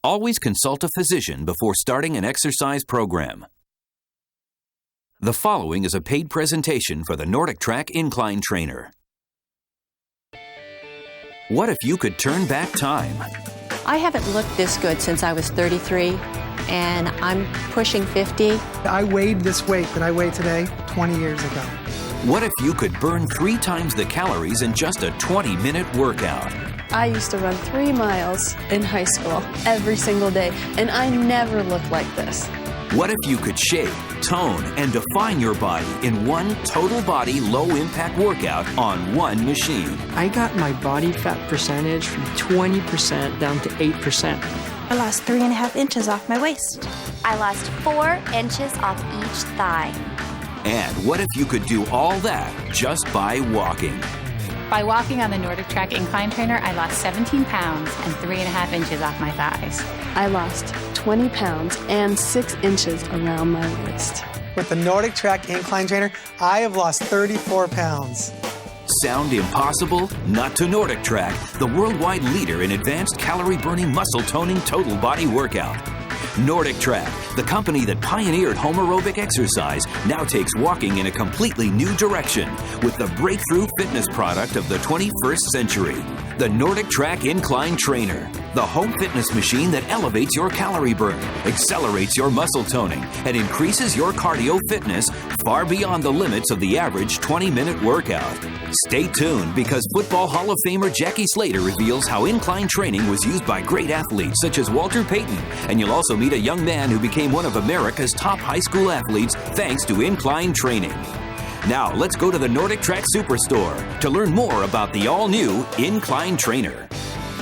Always consult a physician before starting an exercise program. The following is a paid presentation for the Nordictrack Incline Trainer. What if you could turn back time? I haven't looked this good since I was 33, and I'm pushing 50. I weighed this weight that I weigh today 20 years ago. What if you could burn 3 times the calories in just a 20-minute workout? I used to run 3 miles in high school every single day, and I never looked like this. What if you could shape, tone, and define your body in one total body low-impact workout on one machine? I got my body fat percentage from 20% down to 8%. I lost 3.5 inches off my waist. I lost 4 inches off each thigh. And what if you could do all that just by walking? By walking on the Nordictrack Incline Trainer, I lost 17 pounds and 3.5 inches off my thighs. I lost 20 pounds and 6 inches around my waist. With the Nordictrack Incline Trainer, I have lost 34 pounds. Sound impossible? Not to Nordictrack, the worldwide leader in advanced calorie-burning muscle-toning total body workout. Nordictrack, the company that pioneered home aerobic exercise, now takes walking in a completely new direction with the breakthrough fitness product of the 21st century, the Nordictrack Incline Trainer, the home fitness machine that elevates your calorie burn, accelerates your muscle toning, and increases your cardio fitness far beyond the limits of the average 20-minute workout. Stay tuned because Football Hall of Famer Jackie Slater reveals how incline training was used by great athletes such as Walter Payton, and you'll also meet a young man who became one of America's top high school athletes thanks to incline training. Now, let's go to the Nordictrack Superstore to learn more about the all-new Incline Trainer.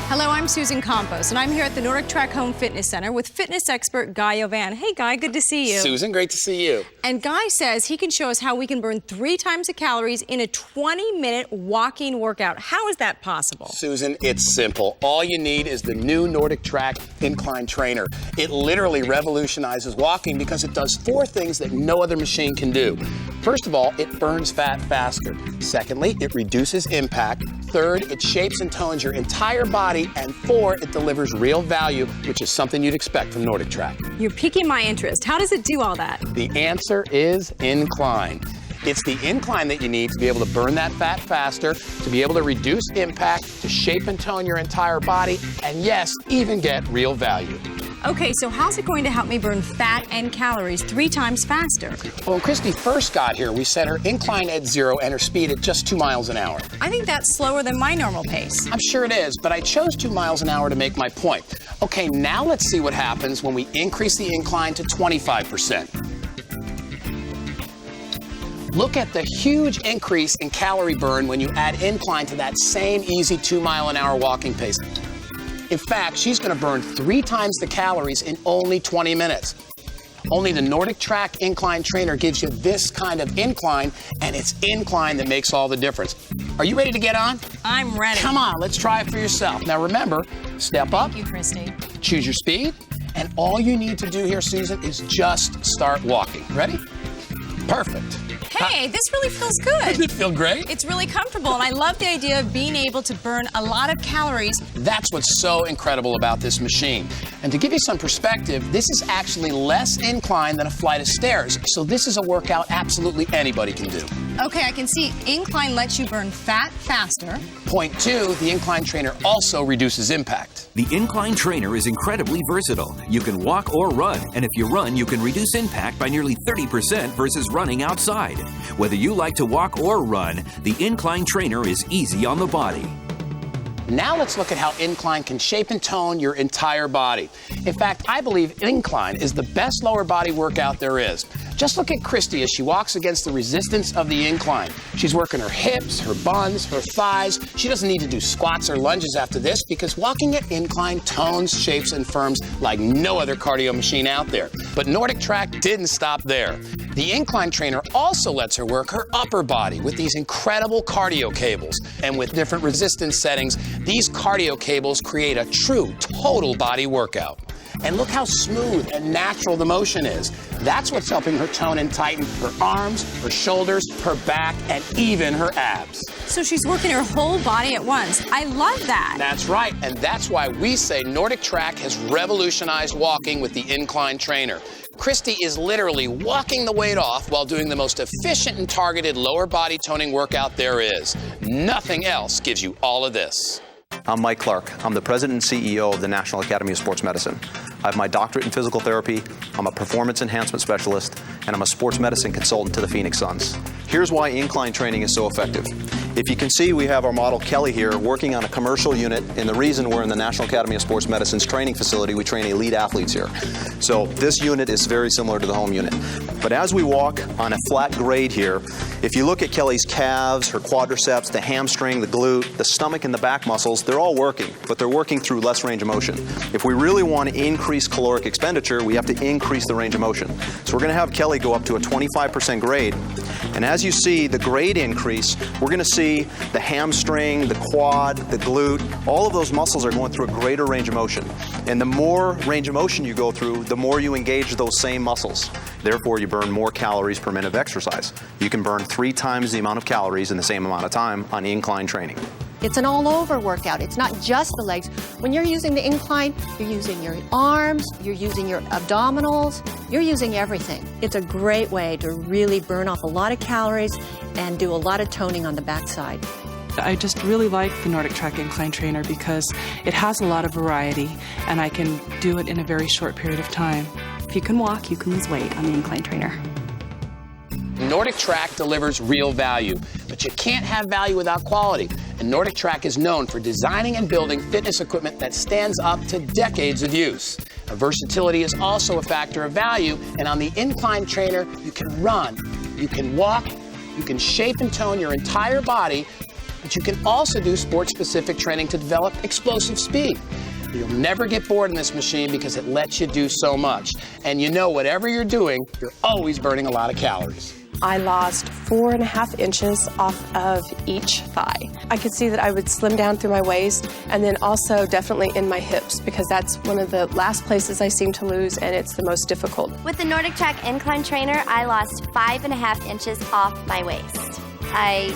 Hello, I'm Susan Campos, and I'm here at the Nordictrack Home Fitness Center with fitness expert Guy Ovan. Hey, Guy, good to see you. Susan, great to see you. And Guy says he can show us how we can burn 3 times the calories in a 20-minute walking workout. How is that possible? Susan, it's simple. All you need is the new Nordictrack Incline Trainer. It literally revolutionizes walking because it does 4 things that no other machine can do. First of all, it burns fat faster. Secondly, it reduces impact. Third, it shapes and tones your entire body. And 4, it delivers real value, which is something you'd expect from Nordictrack. You're piquing my interest. How does it do all that? The answer is Incline. It's the incline that you need to be able to burn that fat faster, to be able to reduce impact, to shape and tone your entire body, and yes, even get real value. Okay, so how's it going to help me burn fat and calories 3 times faster? Well, when Christy first got here, we set her incline at 0 and her speed at just 2 miles an hour. I think that's slower than my normal pace. I'm sure it is, but I chose 2 miles an hour to make my point. Okay, now let's see what happens when we increase the incline to 25%. Look at the huge increase in calorie burn when you add incline to that same easy 2 mile an hour walking pace. In fact, she's going to burn 3 times the calories in only 20 minutes. Only the Nordictrack Incline Trainer gives you this kind of incline, and it's incline that makes all the difference. Are you ready to get on? I'm ready. Come on, let's try it for yourself. Now remember, step up. Thank you, Christy. Choose your speed, and all you need to do here, Susan, is just start walking. Ready? Perfect. Hey, this really feels good. Doesn't it feel great? It's really comfortable, and I love the idea of being able to burn a lot of calories. That's what's so incredible about this machine. And to give you some perspective, this is actually less incline than a flight of stairs. So this is a workout absolutely anybody can do. Okay, I can see incline lets you burn fat faster. Point 2, the incline trainer also reduces impact. The Incline Trainer is incredibly versatile. You can walk or run, and if you run, you can reduce impact by nearly 30% versus running outside. Whether you like to walk or run, the Incline Trainer is easy on the body. Now let's look at how incline can shape and tone your entire body. In fact, I believe incline is the best lower body workout there is. Just look at Christy as she walks against the resistance of the incline. She's working her hips, her buns, her thighs. She doesn't need to do squats or lunges after this because walking at incline tones, shapes, and firms like no other cardio machine out there. But Nordictrack didn't stop there. The Incline Trainer also lets her work her upper body with these incredible cardio cables. And with different resistance settings, these cardio cables create a true total body workout. And look how smooth and natural the motion is. That's what's helping her tone and tighten her arms, her shoulders, her back, and even her abs. So she's working her whole body at once. I love that. That's right, and that's why we say Nordictrack has revolutionized walking with the Incline trainer. Christy is literally walking the weight off while doing the most efficient and targeted lower body toning workout there is. Nothing else gives you all of this. I'm Mike Clark. I'm the president and CEO of the National Academy of Sports Medicine. I have my doctorate in physical therapy, I'm a performance enhancement specialist, and I'm a sports medicine consultant to the Phoenix Suns. Here's why incline training is so effective. If you can see, we have our model Kelly here working on a commercial unit, and the reason we're in the National Academy of Sports Medicine's training facility, we train elite athletes here. So this unit is very similar to the home unit. But as we walk on a flat grade here, if you look at Kelly's calves, her quadriceps, the hamstring, the glute, the stomach and the back muscles, they're all working, but they're working through less range of motion. If we really want to increase caloric expenditure, we have to increase the range of motion. So we're going to have Kelly go up to a 25% grade. And as you see the grade increase, we're going to see the hamstring, the quad, the glute, all of those muscles are going through a greater range of motion. And the more range of motion you go through, the more you engage those same muscles. Therefore, you burn more calories per minute of exercise. You can burn 3 times the amount of calories in the same amount of time on incline training. It's an all-over workout. It's not just the legs. When you're using the incline, you're using your arms, you're using your abdominals, you're using everything. It's a great way to really burn off a lot of calories and do a lot of toning on the backside. I just really like the Nordictrack Incline Trainer because it has a lot of variety and I can do it in a very short period of time. If you can walk, you can lose weight on the Incline Trainer. Nordictrack delivers real value, but you can't have value without quality. And Nordictrack is known for designing and building fitness equipment that stands up to decades of use. Now, versatility is also a factor of value, and on the Incline Trainer, you can run, you can walk, you can shape and tone your entire body, but you can also do sport-specific training to develop explosive speed. You'll never get bored in this machine because it lets you do so much. And you know, whatever you're doing, you're always burning a lot of calories. I lost 4.5 inches off of each thigh. I could see that I would slim down through my waist and then also definitely in my hips because that's one of the last places I seem to lose and it's the most difficult. With the Nordictrack Incline Trainer, I lost 5.5 inches off my waist. I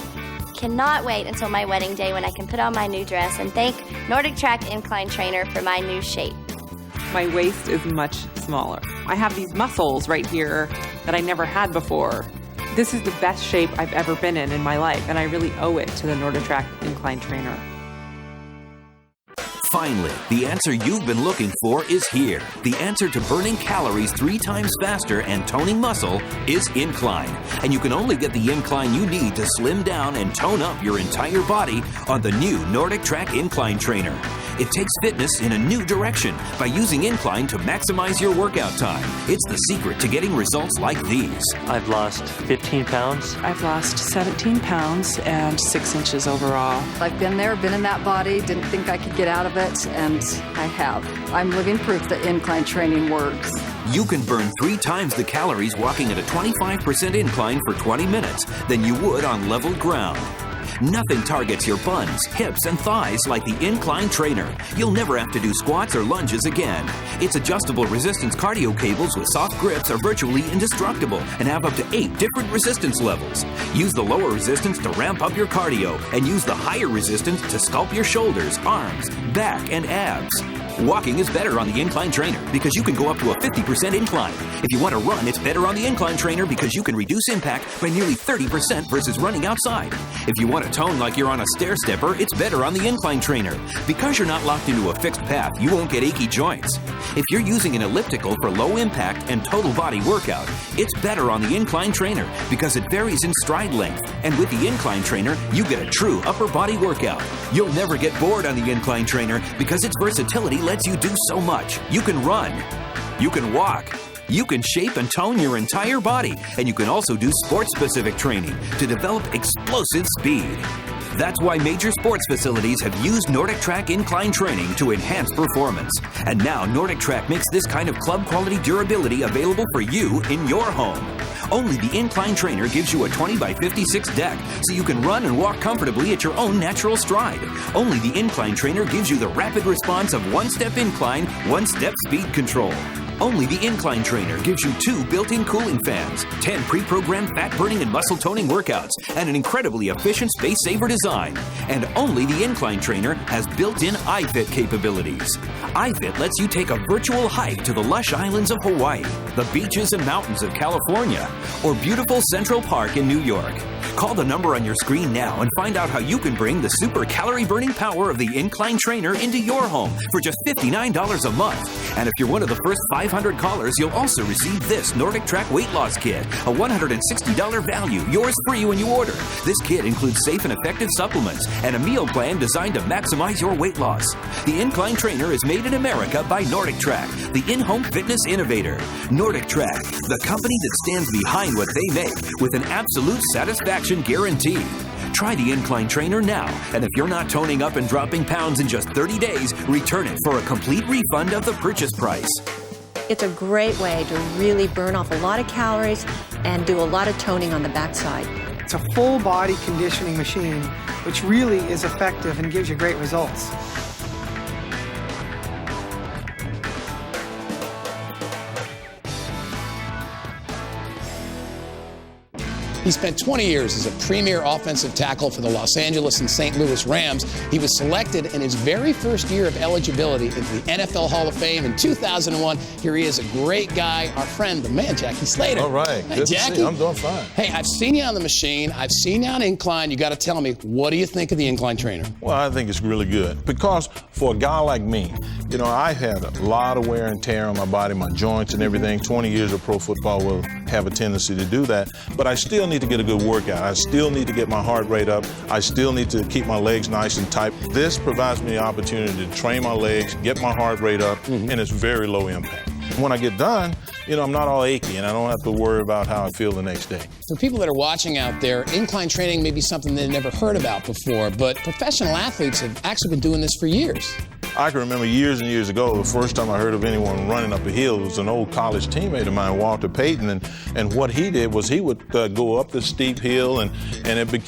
cannot wait until my wedding day when I can put on my new dress and thank Nordictrack Incline Trainer for my new shape. My waist is much smaller. I have these muscles right here that I never had before. This is the best shape I've ever been in my life, and I really owe it to the Nordictrack Incline Trainer. Finally, the answer you've been looking for is here. The answer to burning calories 3 times faster and toning muscle is Incline. And you can only get the Incline you need to slim down and tone up your entire body on the new Nordictrack Incline Trainer. It takes fitness in a new direction by using Incline to maximize your workout time. It's the secret to getting results like these. I've lost 15 pounds. I've lost 17 pounds and 6 inches overall. I've been there, been in that body, didn't think I could get out of it, and I have. I'm living proof that incline training works. You can burn 3 times the calories walking at a 25% incline for 20 minutes than you would on level ground. Nothing targets your buns, hips, and thighs like the Incline Trainer. You'll never have to do squats or lunges again. Its adjustable resistance cardio cables with soft grips are virtually indestructible and have up to 8 different resistance levels. Use the lower resistance to ramp up your cardio and use the higher resistance to sculpt your shoulders, arms, back, and abs. Walking is better on the Incline Trainer because you can go up to a 50% incline. If you want to run, it's better on the Incline Trainer because you can reduce impact by nearly 30% versus running outside. If you want to tone like you're on a stair stepper, it's better on the Incline Trainer. Because you're not locked into a fixed path, you won't get achy joints. If you're using an elliptical for low impact and total body workout, it's better on the Incline Trainer because it varies in stride length. And with the Incline Trainer, you get a true upper body workout. You'll never get bored on the Incline Trainer because its versatility lets you do so much. You can run, you can walk, you can shape and tone your entire body, and you can also do sport-specific training to develop explosive speed. That's why major sports facilities have used Nordictrack Incline Training to enhance performance. And now Nordictrack makes this kind of club-quality durability available for you in your home. Only the Incline Trainer gives you a 20 by 56 deck, so you can run and walk comfortably at your own natural stride. Only the Incline Trainer gives you the rapid response of one-step incline, one-step speed control. Only the Incline Trainer gives you 2 built-in cooling fans, 10 pre-programmed fat-burning and muscle-toning workouts, and an incredibly efficient space-saver design. And only the Incline Trainer has built-in iFit capabilities. iFit lets you take a virtual hike to the lush islands of Hawaii, the beaches and mountains of California, or beautiful Central Park in New York. Call the number on your screen now and find out how you can bring the super calorie-burning power of the Incline Trainer into your home for just $59 a month. And if you're one of the first 500 callers, you'll also receive this Nordictrack weight loss kit, a $160 value, yours free when you order. This kit includes safe and effective supplements and a meal plan designed to maximize your weight loss. The Incline Trainer is made in America by Nordictrack, the in-home fitness innovator. Nordictrack, the company that stands behind what they make with an absolute satisfaction guarantee. Try the Incline Trainer now, and if you're not toning up and dropping pounds in just 30 days, return it for a complete refund of the purchase price. It's a great way to really burn off a lot of calories and do a lot of toning on the backside. It's a full body conditioning machine, which really is effective and gives you great results. He spent 20 years as a premier offensive tackle for the Los Angeles and St. Louis Rams. He was selected in his very first year of eligibility into the NFL Hall of Fame in 2001. Here he is, a great guy, our friend, the man, Jackie Slater. All right. Hey, Good Jackie. to see you. I'm doing fine. Hey, I've seen you on the machine. I've seen you on Incline. You got to tell me, what do you think of the Incline Trainer? Well, I think it's really good because for a guy like me, you know, I had a lot of wear and tear on my body, my joints and everything. 20 years of pro football will have a tendency to do that. But I still need to get a good workout. I still need to get my heart rate up. I still need to keep my legs nice and tight. This provides me the opportunity to train my legs, get my heart rate up, and it's very low impact. When I get done, you know, I'm not all achy and I don't have to worry about how I feel the next day. For people that are watching out there, incline training may be something they've never heard about before, but professional athletes have actually been doing this for years. I can remember years and years ago, the first time I heard of anyone running up a hill, it was an old college teammate of mine, Walter Payton, and what he did was he would go up the steep hill, and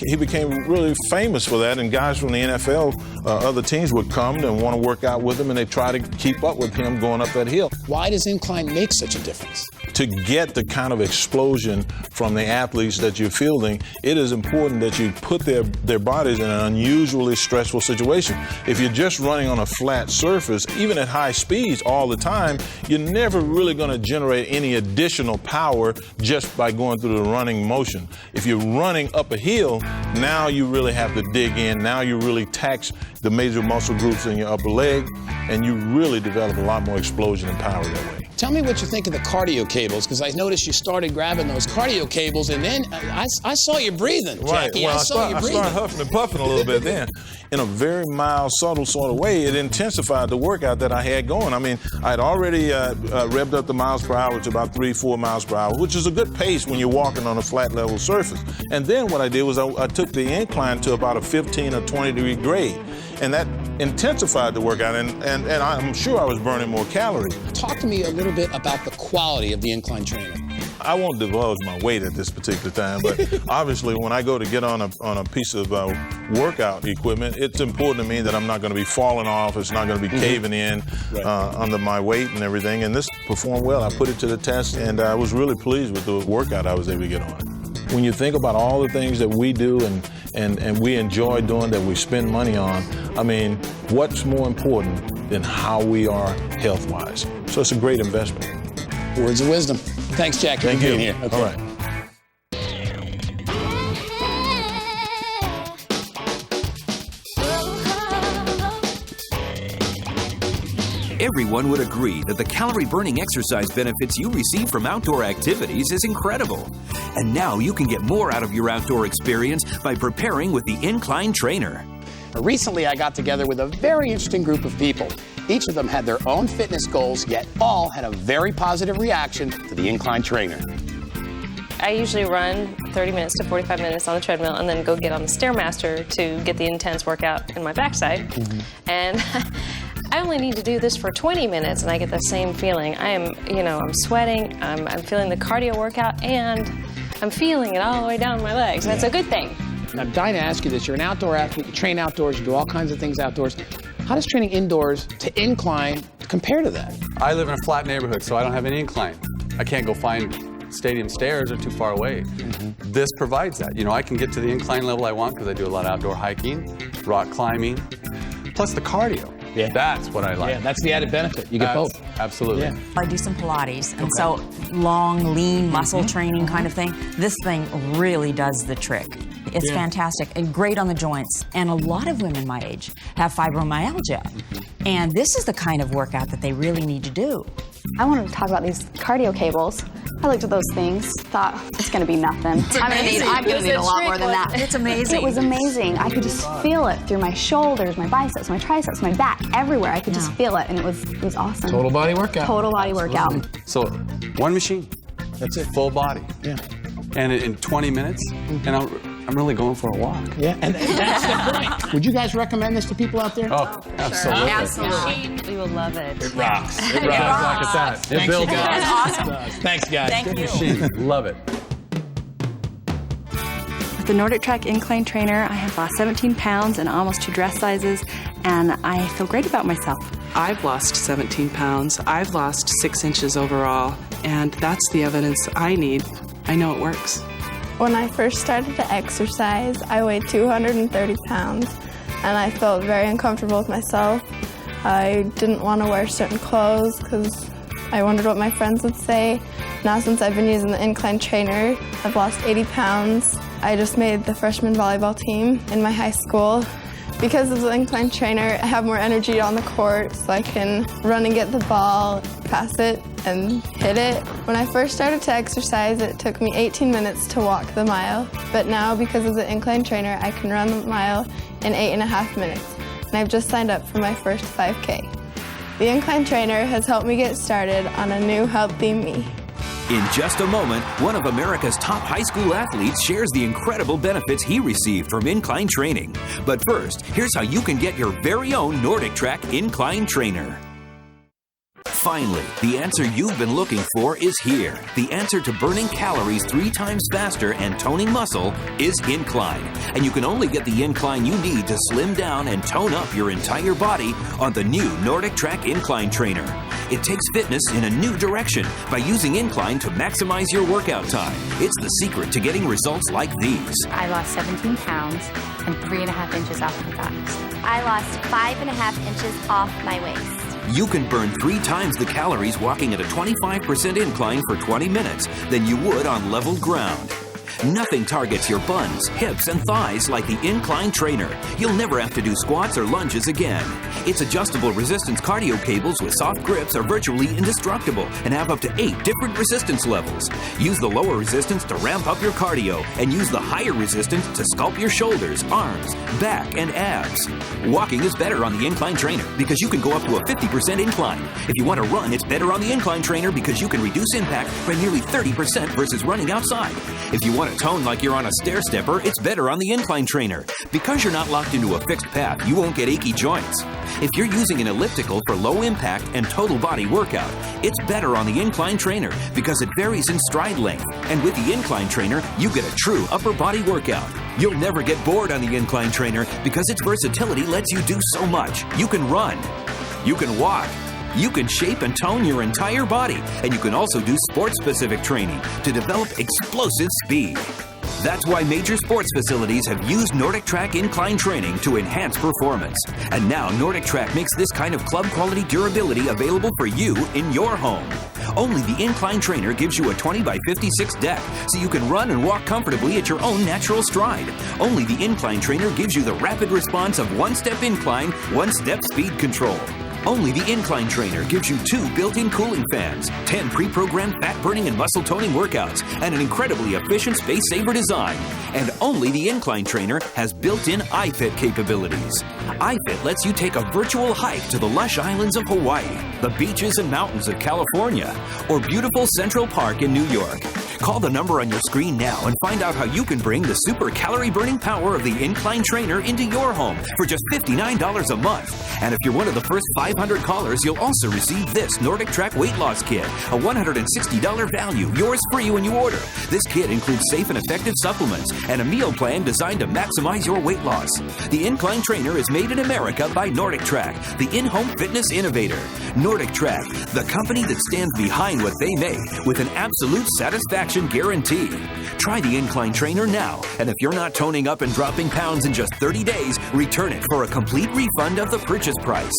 he became really famous for that, and guys from the NFL, other teams would come and want to work out with him, and they try to keep up with him going up that hill. Why does incline make such a difference? To get the kind of explosion from the athletes that you're fielding, it is important that you put their bodies in an unusually stressful situation. If you're just running on a flat surface, even at high speeds all the time, you're never really going to generate any additional power just by going through the running motion. If you're running up a hill, now you really have to dig in. Now you really tax the major muscle groups in your upper leg, and you really develop a lot more explosion and power that way. Tell me what you think of the cardio cables, because I noticed you started grabbing those cardio cables, and then I saw you breathing, Jackie. Well, I saw you breathing. I started huffing and puffing a little bit then. In a very mild, subtle sort of way, it intensified the workout that I had going. I mean, I'd already revved up the miles per hour to about 3-4 miles per hour, which is a good pace when you're walking on a flat level surface. And then what I did was I took the incline to about a 15 or 20 degree grade. And that intensified the workout, and I'm sure I was burning more calories. Talk to me a little bit about the quality of the incline trainer. I won't divulge my weight at this particular time, but obviously when I go to get on a piece of workout equipment, it's important to me that I'm not going to be falling off, it's not going to be caving in under my weight and everything, and this performed well. I put it to the test, and I was really pleased with the workout I was able to get on. When you think about all the things that we do and we enjoy doing, that we spend money on, I mean, what's more important than how we are health-wise? So it's a great investment. Words of wisdom. Thanks, Jackie, for being here. Okay. All right. Everyone would agree that the calorie-burning exercise benefits you receive from outdoor activities is incredible. And now you can get more out of your outdoor experience by preparing with the Incline Trainer. Recently, I got together with a very interesting group of people. Each of them had their own fitness goals, yet all had a very positive reaction to the Incline Trainer. I usually run 30 minutes to 45 minutes on the treadmill and then go get on the Stairmaster to get the intense workout in my backside. And I only need to do this for 20 minutes and I get the same feeling. I'm sweating, I'm feeling the cardio workout, and I'm feeling it all the way down my legs. That's a good thing. Now, I'm dying to ask you this. You're an outdoor athlete, you train outdoors, you do all kinds of things outdoors. How does training indoors to incline compare to that? I live in a flat neighborhood, so I don't have any incline. I can't go find stadium stairs, are too far away. This provides that. You know, I can get to the incline level I want because I do a lot of outdoor hiking, rock climbing, plus the cardio. Yeah. That's what I like. Yeah, that's the added benefit. You get both. Absolutely. Yeah. I do some Pilates, and so long, lean muscle training kind of thing. This thing really does the trick. It's fantastic and great on the joints. And a lot of women my age have fibromyalgia. And this is the kind of workout that they really need to do. I wanted to talk about these cardio cables. I looked at those things, thought it's going to be nothing. I'm going to need a lot more than that. It's amazing. It was amazing. I could just feel it through my shoulders, my biceps, my triceps, my back, everywhere. I could just feel it, and it was awesome. Total body workout. Total body workout. So, one machine. That's it. Full body. Yeah. And in 20 minutes, and I'm really going for a walk. Yeah, and that's the point. Would you guys recommend this to people out there? Oh, absolutely. Absolutely. We will love it. It rocks. It rocks. Like it's that. It Thanks, builds guys. up. That's awesome. Thanks, guys. Thank Good you. machine. Love it. With the Nordictrack Incline Trainer, I have lost 17 pounds and almost 2 dress sizes, and I feel great about myself. I've lost 17 pounds. I've lost 6 inches overall, and that's the evidence I need. I know it works. When I first started to exercise, I weighed 230 pounds, and I felt very uncomfortable with myself. I didn't want to wear certain clothes because I wondered what my friends would say. Now, since I've been using the Incline Trainer, I've lost 80 pounds. I just made the freshman volleyball team in my high school. Because of the Incline Trainer, I have more energy on the court, so I can run and get the ball, pass it, and hit it. When I first started to exercise, it took me 18 minutes to walk the mile. But now, because of the Incline Trainer, I can run the mile in 8.5 minutes. And I've just signed up for my first 5K. The Incline Trainer has helped me get started on a new healthy me. In just a moment, one of America's top high school athletes shares the incredible benefits he received from Incline training. But first, here's how you can get your very own Nordictrack Incline Trainer. Finally, the answer you've been looking for is here. The answer to burning calories 3 times faster and toning muscle is Incline. And you can only get the Incline you need to slim down and tone up your entire body on the new Nordictrack Incline Trainer. It takes fitness in a new direction by using Incline to maximize your workout time. It's the secret to getting results like these. I lost 17 pounds and 3.5 inches off my thighs. I lost 5.5 inches off my waist. You can burn 3 times the calories walking at a 25% incline for 20 minutes than you would on level ground. Nothing targets your buns, hips, and thighs like the Incline Trainer. You'll never have to do squats or lunges again. Its adjustable resistance cardio cables with soft grips are virtually indestructible and have up to 8 different resistance levels. Use the lower resistance to ramp up your cardio and use the higher resistance to sculpt your shoulders, arms, back, and abs. Walking is better on the Incline Trainer because you can go up to a 50% incline. If you want to run, it's better on the Incline Trainer because you can reduce impact by nearly 30% versus running outside. If you want to tone like you're on a stair stepper, it's better on the Incline Trainer. Because you're not locked into a fixed path, you won't get achy joints. If you're using an elliptical for low impact and total body workout, it's better on the Incline Trainer because it varies in stride length. And with the Incline Trainer, you get a true upper body workout. You'll never get bored on the Incline Trainer because its versatility lets you do so much. You can run, you can walk, you can shape and tone your entire body, and you can also do sport-specific training to develop explosive speed. That's why major sports facilities have used Nordictrack Incline Training to enhance performance. And now Nordictrack makes this kind of club-quality durability available for you in your home. Only the Incline Trainer gives you a 20 by 56 deck, so you can run and walk comfortably at your own natural stride. Only the Incline Trainer gives you the rapid response of one-step incline, one-step speed control. Only the Incline Trainer gives you 2 built-in cooling fans, 10 pre-programmed fat-burning and muscle-toning workouts, and an incredibly efficient space-saver design. And only the Incline Trainer has built-in iFit capabilities. iFit lets you take a virtual hike to the lush islands of Hawaii, the beaches and mountains of California, or beautiful Central Park in New York. Call the number on your screen now and find out how you can bring the super calorie-burning power of the Incline Trainer into your home for just $59 a month. And if you're one of the first 500 callers, you'll also receive this Nordictrack weight loss kit, a $160 value, yours free when you order. This kit includes safe and effective supplements and a meal plan designed to maximize your weight loss. The Incline Trainer is made in America by Nordictrack, the in-home fitness innovator. Nordictrack, the company that stands behind what they make with an absolute satisfaction guarantee. Try the Incline Trainer now, and if you're not toning up and dropping pounds in just 30 days, return it for a complete refund of the purchase price.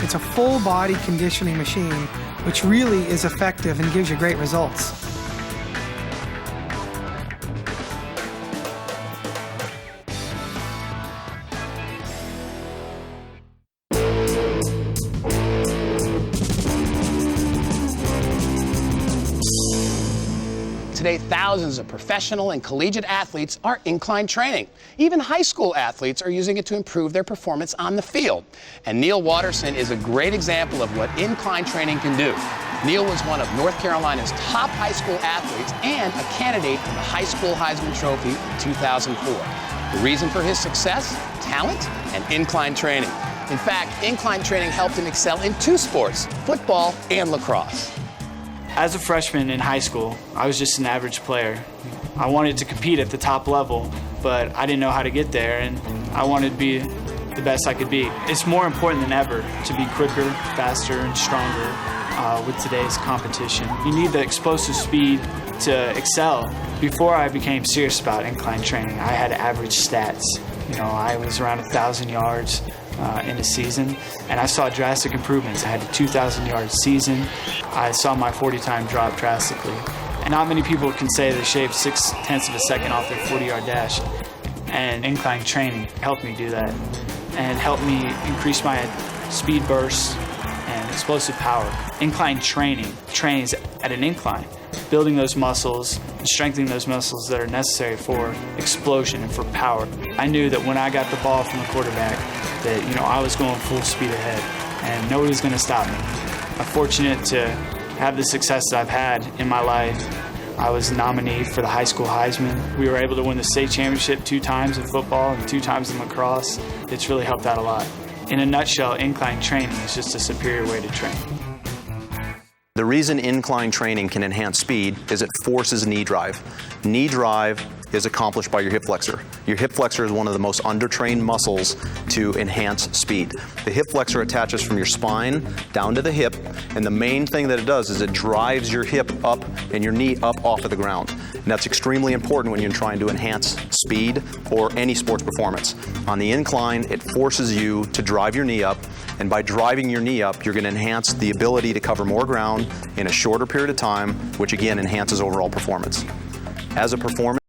It's a full body conditioning machine, which really is effective and gives you great results. Today, thousands of professional and collegiate athletes are incline training. Even high school athletes are using it to improve their performance on the field. And Neil Watterson is a great example of what incline training can do. Neil was one of North Carolina's top high school athletes and a candidate for the High School Heisman Trophy in 2004. The reason for his success? Talent and incline training. In fact, incline training helped him excel in two sports, football and lacrosse. As a freshman in high school, I was just an average player. I wanted to compete at the top level, but I didn't know how to get there, and I wanted to be the best I could be. It's more important than ever to be quicker, faster, and stronger with today's competition. You need the explosive speed to excel. Before I became serious about incline training, I had average stats. You know, I was around 1,000 yards in a season, and I saw drastic improvements. I had a 2,000-yard season. I saw my 40 time drop drastically. And not many people can say they shaved 0.6 of a second off their 40-yard dash. And incline training helped me do that and helped me increase my speed bursts and explosive power. Incline training trains at an incline, building those muscles and strengthening those muscles that are necessary for explosion and for power. I knew that when I got the ball from the quarterback that, you know, I was going full speed ahead and nobody was going to stop me. I'm fortunate to have the success that I've had in my life. I was nominated for the High School Heisman. We were able to win the state championship 2 times in football and 2 times in lacrosse. It's really helped out a lot. In a nutshell, incline training is just a superior way to train. The reason incline training can enhance speed is it forces knee drive. Knee drive is accomplished by your hip flexor. Your hip flexor is one of the most undertrained muscles to enhance speed. The hip flexor attaches from your spine down to the hip, and the main thing that it does is it drives your hip up and your knee up off of the ground. And that's extremely important when you're trying to enhance speed or any sports performance. On the incline, it forces you to drive your knee up, and by driving your knee up, you're going to enhance the ability to cover more ground in a shorter period of time, which again enhances overall performance. As a performance